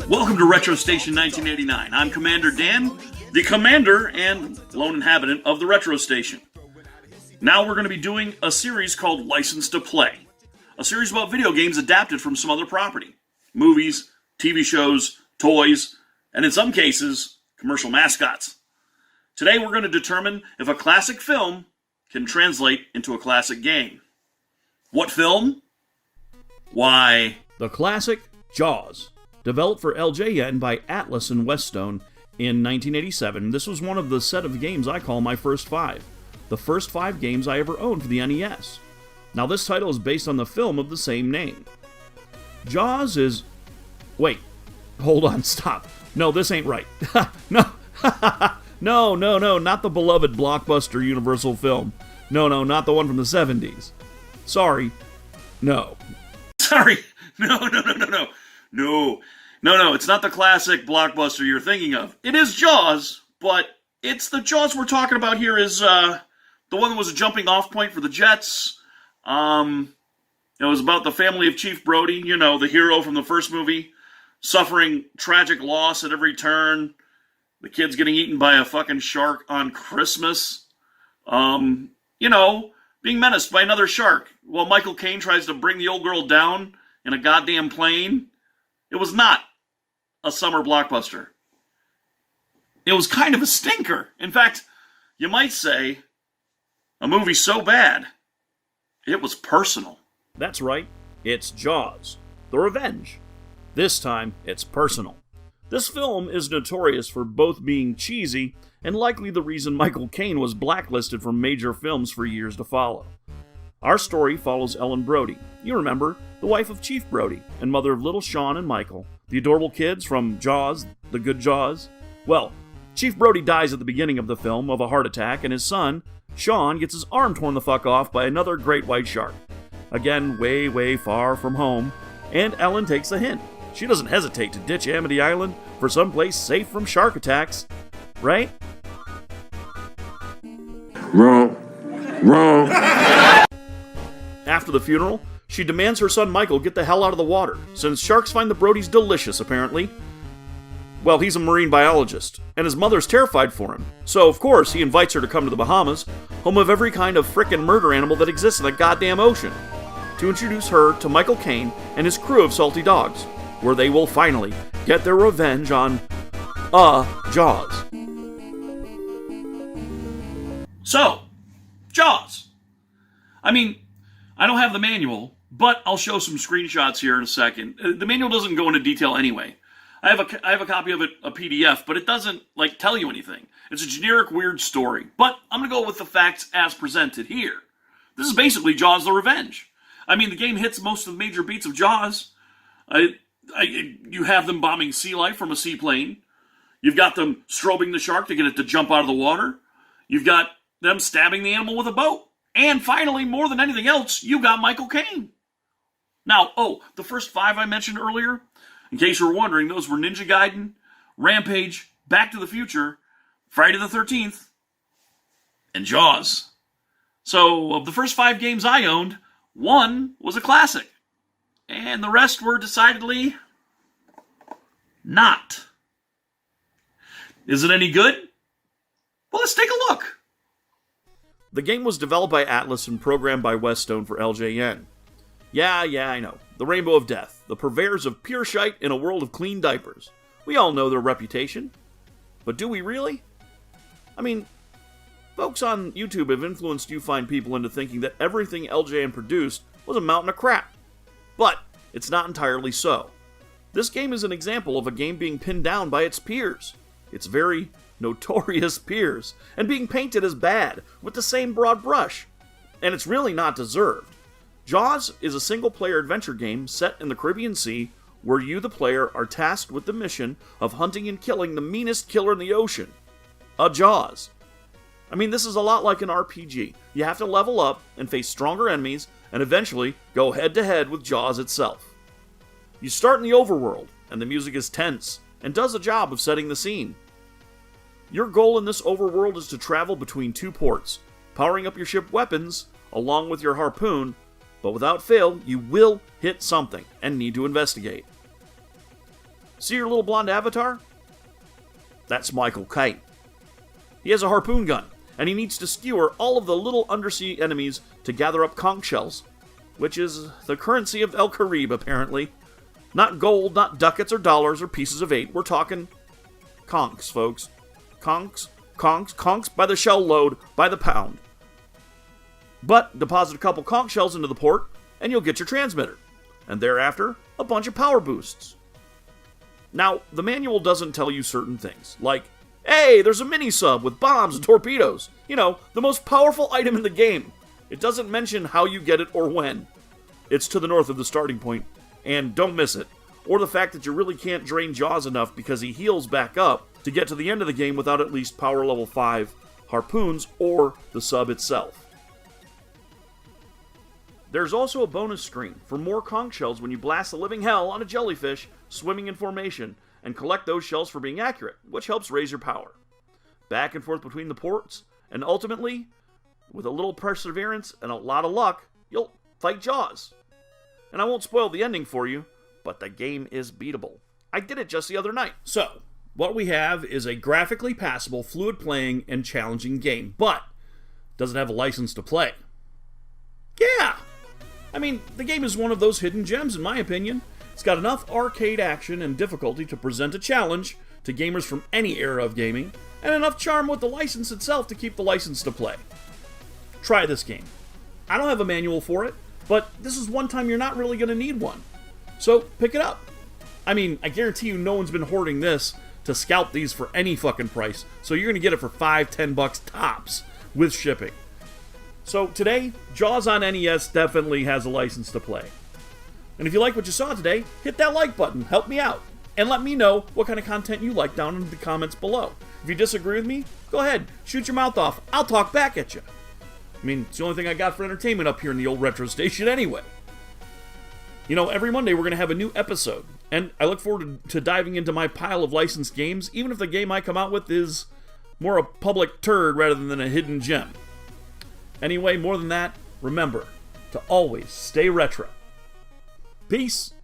Welcome to Retro Station 1989. I'm Commander Dan, the commander and lone inhabitant of the Retro Station. Now we're going to be doing a series called License to Play. A series about video games adapted from some other property. Movies, TV shows, toys, and in some cases, commercial mascots. Today we're going to determine if a classic film can translate into a classic game. What film? Why, the classic Jaws. Developed for LJN by Atlas and Westone in 1987, this was one of the set of games I call my first five. The first 5 games I ever owned for the NES. Now this title is based on the film of the same name. Jaws is... Wait. Hold on, stop. No, this ain't right. No. No, not the beloved blockbuster Universal film. No, not the one from the 70s. Sorry. No. Sorry. No, it's not the classic blockbuster you're thinking of. It is Jaws, but it's the Jaws we're talking about here is the one that was a jumping off point for the Jets. It was about the family of Chief Brody, the hero from the first movie, suffering tragic loss at every turn. The kid's getting eaten by a fucking shark on Christmas. Being menaced by another shark while Michael Caine tries to bring the old girl down in a goddamn plane. It was not a summer blockbuster. It was kind of a stinker. In fact, you might say, a movie so bad, it was personal. That's right, it's Jaws, The Revenge. This time, it's personal. This film is notorious for both being cheesy and likely the reason Michael Caine was blacklisted from major films for years to follow. Our story follows Ellen Brody. You remember, the wife of Chief Brody and mother of little Sean and Michael, the adorable kids from Jaws, the good Jaws. Well, Chief Brody dies at the beginning of the film of a heart attack, and his son, Sean, gets his arm torn the fuck off by another great white shark. Again, way far from home, and Ellen takes a hint. She doesn't hesitate to ditch Amity Island for someplace safe from shark attacks. Right? Wrong. After the funeral, she demands her son Michael get the hell out of the water, since sharks find the Brodies delicious, apparently. Well, he's a marine biologist, and his mother's terrified for him. So, of course, he invites her to come to the Bahamas, home of every kind of frickin' murder animal that exists in the goddamn ocean, to introduce her to Michael Caine and his crew of salty dogs, where they will finally get their revenge on, Jaws. So, Jaws. I don't have the manual, but I'll show some screenshots here in a second. The manual doesn't go into detail anyway. I have a copy of it, a PDF, but it doesn't, tell you anything. It's a generic, weird story. But I'm going to go with the facts as presented here. This is basically Jaws the Revenge. The game hits most of the major beats of Jaws. You have them bombing sea life from a seaplane. You've got them strobing the shark to get it to jump out of the water. You've got them stabbing the animal with a boat. And finally, more than anything else, you got Michael Caine. Now, the first 5 I mentioned earlier, in case you were wondering, those were Ninja Gaiden, Rampage, Back to the Future, Friday the 13th, and Jaws. So, of the first 5 games I owned, 1 was a classic. And the rest were decidedly not. Is it any good? Well, let's take a look. The game was developed by Atlas and programmed by Westone for LJN. Yeah, I know. The Rainbow of Death, the purveyors of pure shite in a world of clean diapers. We all know their reputation. But do we really? Folks on YouTube have influenced you fine people into thinking that everything LJN produced was a mountain of crap. But it's not entirely so. This game is an example of a game being pinned down by its peers. Its very notorious peers, and being painted as bad with the same broad brush. And it's really not deserved. Jaws is a single-player adventure game set in the Caribbean Sea where you, the player, are tasked with the mission of hunting and killing the meanest killer in the ocean. A Jaws. This is a lot like an RPG. You have to level up and face stronger enemies and eventually go head-to-head with Jaws itself. You start in the overworld, and the music is tense and does a job of setting the scene. Your goal in this overworld is to travel between 2 ports, powering up your ship weapons along with your harpoon, but without fail, you will hit something and need to investigate. See your little blonde avatar? That's Michael Kite. He has a harpoon gun, and he needs to skewer all of the little undersea enemies to gather up conch shells, which is the currency of El Caribe, apparently. Not gold, not ducats or dollars or pieces of 8. We're talking conchs, folks. Conchs by the shell load, by the pound. But deposit a couple conch shells into the port, and you'll get your transmitter. And thereafter, a bunch of power boosts. Now, the manual doesn't tell you certain things, like, hey, there's a mini-sub with bombs and torpedoes. You know, the most powerful item in the game. It doesn't mention how you get it or when. It's to the north of the starting point, and don't miss it. Or the fact that you really can't drain Jaws enough because he heals back up to get to the end of the game without at least power level 5 harpoons or the sub itself. There's also a bonus screen for more conch shells when you blast the living hell on a jellyfish swimming in formation and collect those shells for being accurate, which helps raise your power. Back and forth between the ports, and ultimately, with a little perseverance and a lot of luck, you'll fight Jaws. And I won't spoil the ending for you, but the game is beatable. I did it just the other night. So, what we have is a graphically passable, fluid playing, and challenging game, but doesn't have a license to play. Yeah! I mean, the game is one of those hidden gems in my opinion. It's got enough arcade action and difficulty to present a challenge to gamers from any era of gaming, and enough charm with the license itself to keep the license to play. Try this game. I don't have a manual for it, but this is one time you're not really going to need one. So, pick it up. I mean, I guarantee you no one's been hoarding this to scalp these for any fucking price, so you're going to get it for $5-10 tops with shipping. So today, Jaws on NES definitely has a license to play. And if you like what you saw today, hit that like button, help me out, and let me know what kind of content you like down in the comments below. If you disagree with me, go ahead, shoot your mouth off, I'll talk back at you. I mean, it's the only thing I got for entertainment up here in the old retro station anyway. You know, every Monday we're going to have a new episode, and I look forward to diving into my pile of licensed games, even if the game I come out with is more a public turd rather than a hidden gem. Anyway, more than that, remember to always stay retro. Peace.